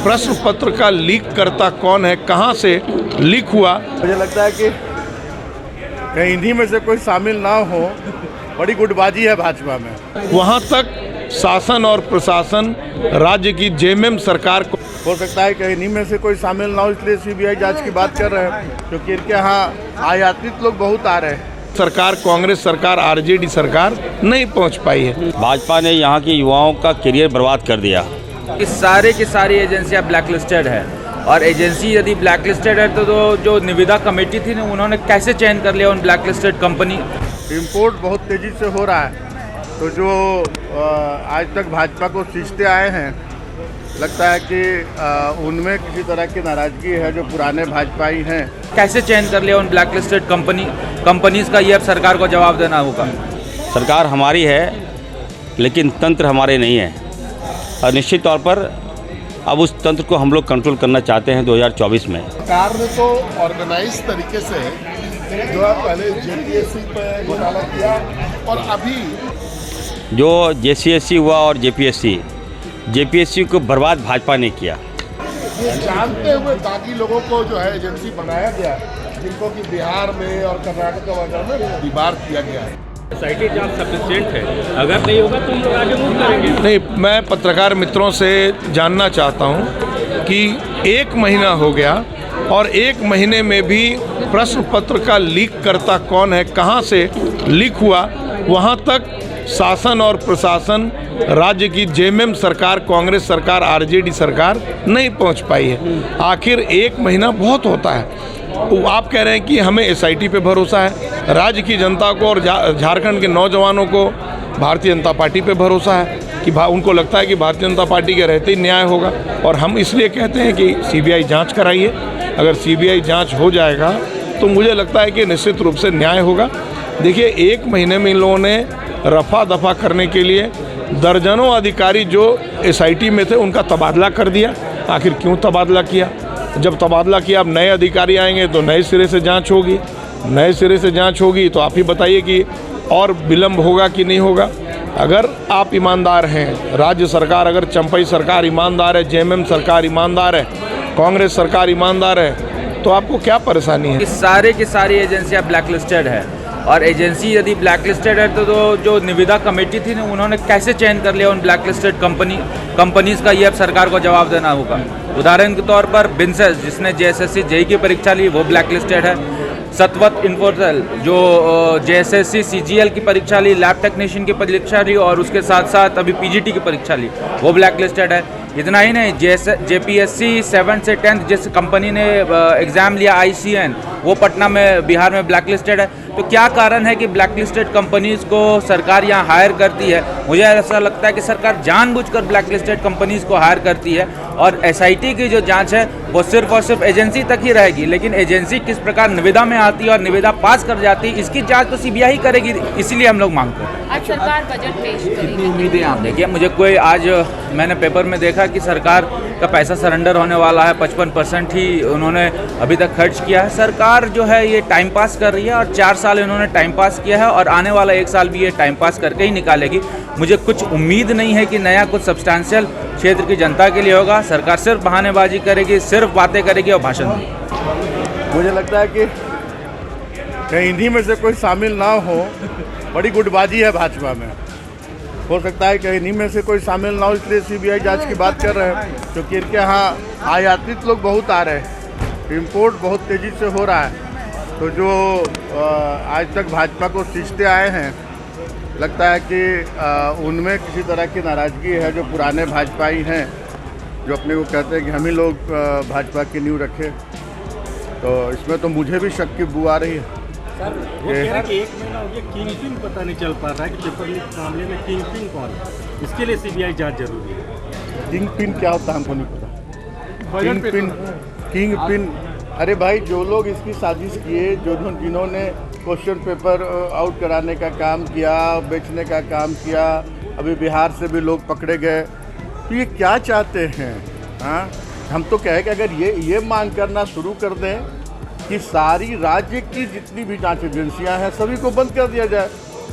प्रश्न पत्र का लीक करता कौन है, कहां से लीक हुआ। मुझे लगता है कि कहीं इन्हीं में से कोई शामिल ना हो, बड़ी गुटबाजी है भाजपा में। वहां तक शासन और प्रशासन राज्य की जेएमएम सरकार को हो सकता है कि इन्हीं में से कोई शामिल ना हो, इसलिए सीबीआई जांच की बात कर रहे हैं, क्योंकि इनके यहाँ आयातित लोग बहुत आ रहे हैं। सरकार, कांग्रेस सरकार, आरजेडी सरकार नहीं पहुंच पाई है। भाजपा ने यहाँ के युवाओं का करियर बर्बाद कर दिया। इस सारे की सारी एजेंसियां ब्लैकलिस्टेड है, और एजेंसी यदि ब्लैकलिस्टेड है तो जो निविदा कमेटी थी ना, उन्होंने कैसे चयन कर लिया उन ब्लैकलिस्टेड कंपनी। इम्पोर्ट बहुत तेज़ी से हो रहा है, तो जो आज तक भाजपा को सींचते आए हैं, लगता है कि उनमें किसी तरह की नाराज़गी है जो पुराने भाजपाई हैं। कैसे चयन कर लिया उन ब्लैकलिस्टेड कंपनीज का, ये अब सरकार को जवाब देना होगा। सरकार हमारी है लेकिन तंत्र हमारे नहीं है, और निश्चित तौर पर अब उस तंत्र को हम लोग कंट्रोल करना चाहते हैं 2024 में। सरकार ने तो ऑर्गेनाइज तरीके से जो है पहले जेपीएससी पे घोटाला किया, और अभी जो जेसीएससी हुआ और जेपीएससी को बर्बाद भाजपा ने किया। ये जानते हुए ताकि लोगों को जो है एजेंसी बनाया गया, जिनको कि बिहार में और कर्नाटक वगैरह में डिबार किया गया है। एसआईटी जांच सफिशिएंट है, अगर नहीं होगा तो हम लोग आगे मूव करेंगे। नहीं, मैं पत्रकार मित्रों से जानना चाहता हूं कि 1 महीना हो गया और 1 महीने में भी प्रश्न पत्र का लीक करता कौन है, कहां से लीक हुआ, वहां तक शासन और प्रशासन राज्य की जेएमएम सरकार, कांग्रेस सरकार, आरजेडी सरकार नहीं पहुंच पाई है। आखिर 1 महीना बहुत होता है। आप कह रहे हैं कि हमें एसआईटी पे भरोसा है, राज्य की जनता को और झारखंड के नौजवानों को भारतीय जनता पार्टी पे भरोसा है कि उनको लगता है कि भारतीय जनता पार्टी के रहते ही न्याय होगा, और हम इसलिए कहते हैं कि सीबीआई जांच कराइए। अगर सीबीआई जांच हो जाएगा तो मुझे लगता है कि निश्चित रूप से न्याय होगा। देखिए, 1 महीने में इन लोगों ने रफा दफा करने के लिए दर्जनों अधिकारी जो एसआईटी में थे उनका तबादला कर दिया। आखिर क्यों तबादला किया? जब तबादला किया, अब नए अधिकारी आएंगे तो नए सिरे से जांच होगी। नए सिरे से जांच होगी तो आप ही बताइए कि और विलम्ब होगा कि नहीं होगा। अगर आप ईमानदार हैं, राज्य सरकार, अगर चंपई सरकार ईमानदार है, जेएमएम सरकार ईमानदार है, कांग्रेस सरकार ईमानदार है, तो आपको क्या परेशानी है? इस सारे की सारी एजेंसियां ब्लैकलिस्टेड है, और एजेंसी यदि ब्लैकलिस्टेड है तो जो निविदा कमेटी थी ना, उन्होंने कैसे चयन कर लिया उन ब्लैकलिस्टेड कंपनीज का, ये अब सरकार को जवाब देना होगा। उदाहरण के तौर पर बिनसेस, जिसने जेएसएससी जेई की परीक्षा ली, वो ब्लैकलिस्टेड है। सतवत इन्फोटेल, जो जेएसएससी सीजीएल की परीक्षा ली, लैब टेक्नीशियन की परीक्षा ली, और उसके साथ साथ अभी पीजीटी की परीक्षा ली, वो ब्लैकलिस्टेड है। इतना ही नहीं, जेपीएससी 7 से 10 जिस कंपनी ने एग्ज़ाम लिया ICN, वो पटना में, बिहार में ब्लैकलिस्टेड है। तो क्या कारण है कि ब्लैकलिस्टेड कंपनीज़ को सरकार यहाँ हायर करती है? मुझे ऐसा लगता है कि सरकार जानबूझकर ब्लैकलिस्टेड कंपनीज़ को हायर करती है, और एसआईटी की जो जांच है वो सिर्फ और सिर्फ एजेंसी तक ही रहेगी, लेकिन एजेंसी किस प्रकार निविदा में आती है और निविदा पास कर जाती है, इसकी जांच तो सीबीआई करेगी। इसीलिए हम लोग मांगते हैं आज सरकार बजट पेश करेगी। उम्मीदें आप देखिए, मुझे कोई आज मैंने पेपर में देखा कि सरकार का पैसा सरेंडर होने वाला है, 55% ही उन्होंने अभी तक खर्च किया है। सरकार जो है ये टाइम पास कर रही है, और 4 साल इन्होंने टाइम पास किया है, और आने वाला 1 साल भी ये टाइम पास करके ही निकालेगी। मुझे कुछ उम्मीद नहीं है कि नया कुछ सब्सटेंशियल क्षेत्र की जनता के लिए होगा। सरकार सिर्फ बहानेबाजी करेगी, सिर्फ बातें करेगी और भाषण देगी। मुझे लगता है कि कहीं इन्हीं में से कोई शामिल ना हो, बड़ी गुटबाजी है भाजपा में। हो सकता है कि इन्हीं में से कोई शामिल ना हो, इसलिए सीबीआई जांच की बात कर रहे हैं, क्योंकि इनके यहाँ आयातित लोग बहुत आ रहे हैं। इम्पोर्ट बहुत तेज़ी से हो रहा है, तो जो आज तक भाजपा को सींचते आए हैं, लगता है कि उनमें किसी तरह की नाराज़गी है जो पुराने भाजपाई हैं, जो अपने को कहते हैं कि हम ही लोग भाजपा की नींव रखें। तो इसमें तो मुझे भी शक की बू आ रही है। सर, वो कह रहे हैं कि 1 महीना हो गया, किंग पिन पता नहीं चल पा रहा है कि पेपर लीक मामले में किंग पिन कौन है। इसके लिए सीबीआई जांच जरूरी है। किंग पिन क्या होता है हमको नहीं पता। किंग पिन, अरे भाई, जो लोग इसकी साजिश किए, जिन्होंने क्वेश्चन पेपर आउट कराने का काम किया, बेचने का काम किया, अभी बिहार से भी लोग पकड़े गए, तो ये क्या चाहते हैं? हाँ, हम तो कहे कि अगर ये मांग करना शुरू कर दें कि सारी राज्य की जितनी भी जांच एजेंसियां हैं सभी को बंद कर दिया जाए।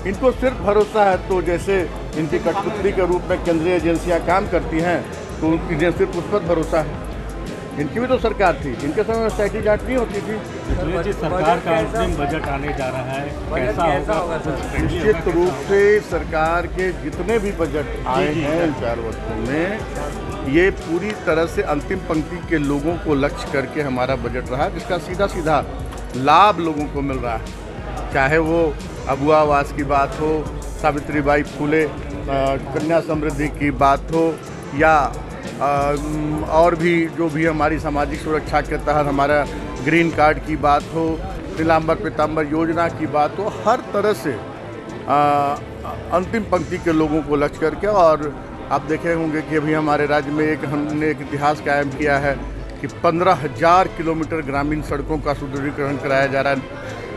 इनको सिर्फ भरोसा है तो जैसे इनकी कठपुतली के रूप में केंद्रीय एजेंसियां काम करती हैं, तो इन्हें सिर्फ उस पर भरोसा है। इनकी भी तो सरकार थी, इनके समय में स्टैटी जांच नहीं होती थी। जी सरकार का अंतिम बजट आने जा रहा है, कैसा होगा? निश्चित रूप से सरकार के जितने भी बजट आए हैं इन 4 वर्षों में, ये पूरी तरह से अंतिम पंक्ति के लोगों को लक्ष्य करके हमारा बजट रहा, जिसका सीधा सीधा लाभ लोगों को मिल रहा है। चाहे वो अबुआ आवास की बात हो, सावित्रीबाई फुले कन्या समृद्धि की बात हो, या और भी जो भी हमारी सामाजिक सुरक्षा के तहत हमारा ग्रीन कार्ड की बात हो, नीलांबर पीतांबर योजना की बात हो, हर तरह से अंतिम पंक्ति के लोगों को लक्ष्य करके। और आप देखे होंगे कि अभी हमारे राज्य में हमने एक इतिहास कायम किया है कि 15,000 किलोमीटर ग्रामीण सड़कों का सुदृढ़ीकरण कराया जा रहा है।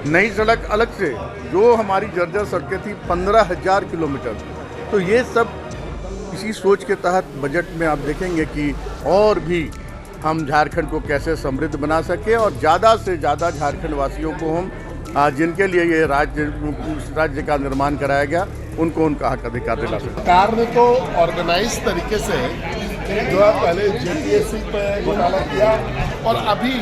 नई सड़क अलग से, जो हमारी जर्जर सड़कें थी 15,000 किलोमीटर। तो ये सब इसी सोच के तहत बजट में आप देखेंगे कि और भी हम झारखंड को कैसे समृद्ध बना सके और ज़्यादा से ज़्यादा झारखंड वासियों को हम जिनके लिए ये राज्य का निर्माण कराया गया, उनको उनका हक अधिकार दिला सके। सरकार ने तो ऑर्गेनाइज तरीके से जो है पहले जेपीएससी पे घोटाला किया, और अभी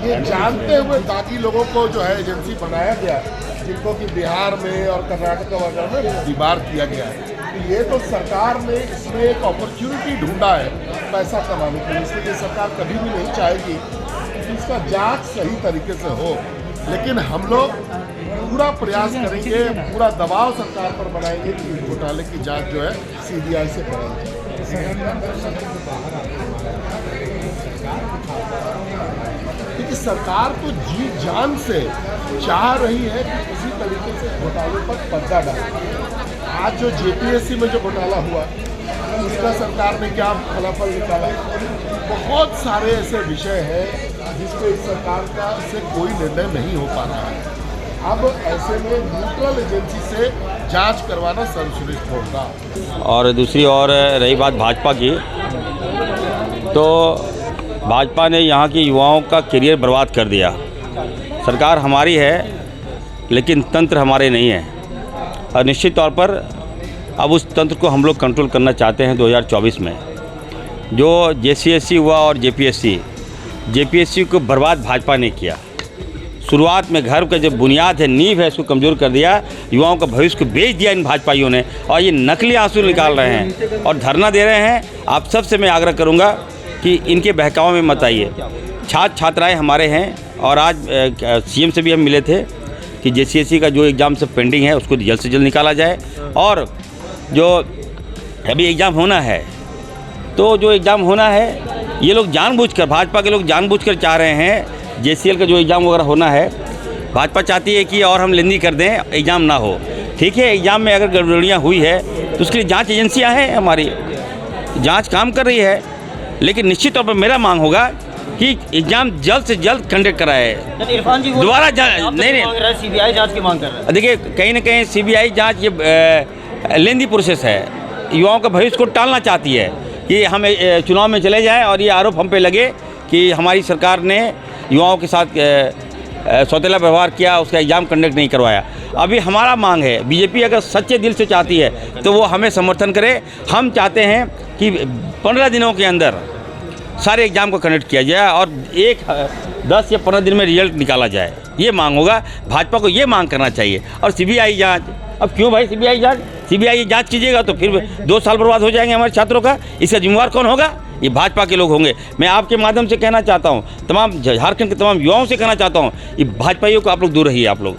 ये जानते हुए दागी लोगों को जो है एजेंसी बनाया गया, जिनको कि बिहार में और कर्नाटक वगैरह में दीवार किया गया है। ये तो सरकार ने इसमें एक अपॉर्चुनिटी ढूंढा है पैसा कमाने के लिए, इसलिए सरकार कभी भी नहीं चाहेगी कि इसका जांच सही तरीके से हो। लेकिन हम लोग पूरा प्रयास करेंगे, पूरा दबाव सरकार पर बनाएंगे कि इस घोटाले की जांच जो है सीबीआई से कराई क्योंकि सरकार तो जी जान से चाह रही है कि किसी तरीके से घोटाले पर पर्दा डाले। आज जो जेपीएससी में जो घोटाला हुआ, उसका सरकार ने क्या फलाफल निकाला? बहुत सारे ऐसे विषय हैं जिस पे सरकार का से कोई निर्णय नहीं हो पा रहा है। अब ऐसे में न्यूट्रल एजेंसी से जांच करवाना सर्वश्रेष्ठ होगा। और दूसरी ओर रही बात भाजपा की, तो भाजपा ने यहाँ के युवाओं का करियर बर्बाद कर दिया। सरकार हमारी है लेकिन तंत्र हमारे नहीं है, और निश्चित तौर पर अब उस तंत्र को हम लोग कंट्रोल करना चाहते हैं 2024 में। जो जेसीएससी हुआ और जेपीएससी को बर्बाद भाजपा ने किया। शुरुआत में घर का जो बुनियाद है, नींव है, उसको कमज़ोर कर दिया, युवाओं का भविष्य को बेच दिया इन भाजपाइयों ने, और ये नकली आंसू निकाल रहे हैं और धरना दे रहे हैं। आप सबसे मैं आग्रह करूँगा कि इनके बहकाव में मत आइए। छात्र छात्राएँ हमारे हैं, और आज सीएम से भी हम मिले थे कि जेसीएससी का जो एग्ज़ाम सब पेंडिंग है उसको जल्द से जल्द निकाला जाए, और जो अभी एग्ज़ाम होना है, तो जो एग्ज़ाम होना है ये लोग जानबूझकर, भाजपा के लोग जानबूझकर चाह रहे हैं जेसीएल का जो एग्ज़ाम वगैरह होना है, भाजपा चाहती है कि और हम लेंदी कर दें, एग्ज़ाम ना हो। ठीक है, एग्ज़ाम में अगर गड़बड़ियाँ हुई है तो उसके लिए जांच एजेंसियाँ हैं, हमारी जांच काम कर रही है। लेकिन निश्चित तौर पर मेरा मांग होगा कि एग्ज़ाम जल्द से जल्द कंडक्ट कराए। इरफान जी दोबारा नहीं, सीबीआई जांच की मांग कर रहे हैं। देखिए, कहीं ना कहीं सीबीआई जांच ये लेंदी प्रोसेस है, युवाओं का भविष्य को टालना चाहती है कि हम चुनाव में चले जाएं और ये आरोप हम पे लगे कि हमारी सरकार ने युवाओं के साथ सौतेला व्यवहार किया, उसका एग्ज़ाम कंडक्ट नहीं करवाया। अभी हमारा मांग है, बीजेपी अगर सच्चे दिल से चाहती है तो वो हमें समर्थन करे। हम चाहते हैं कि 15 दिनों के अंदर सारे एग्ज़ाम को कंडक्ट किया जाए और 10 या 15 दिन में रिजल्ट निकाला जाए। ये मांग होगा, भाजपा को ये मांग करना चाहिए। और सीबीआई जांच, अब क्यों भाई सीबीआई जांच कीजिएगा तो फिर 2 साल बर्बाद हो जाएंगे हमारे छात्रों का। इसका जिम्मेवार कौन होगा? ये भाजपा के लोग होंगे। मैं आपके माध्यम से कहना चाहता हूँ, तमाम झारखंड के तमाम युवाओं से कहना चाहता हूँ, ये भाजपाइयों को आप लोग दूर रहिए। आप लोग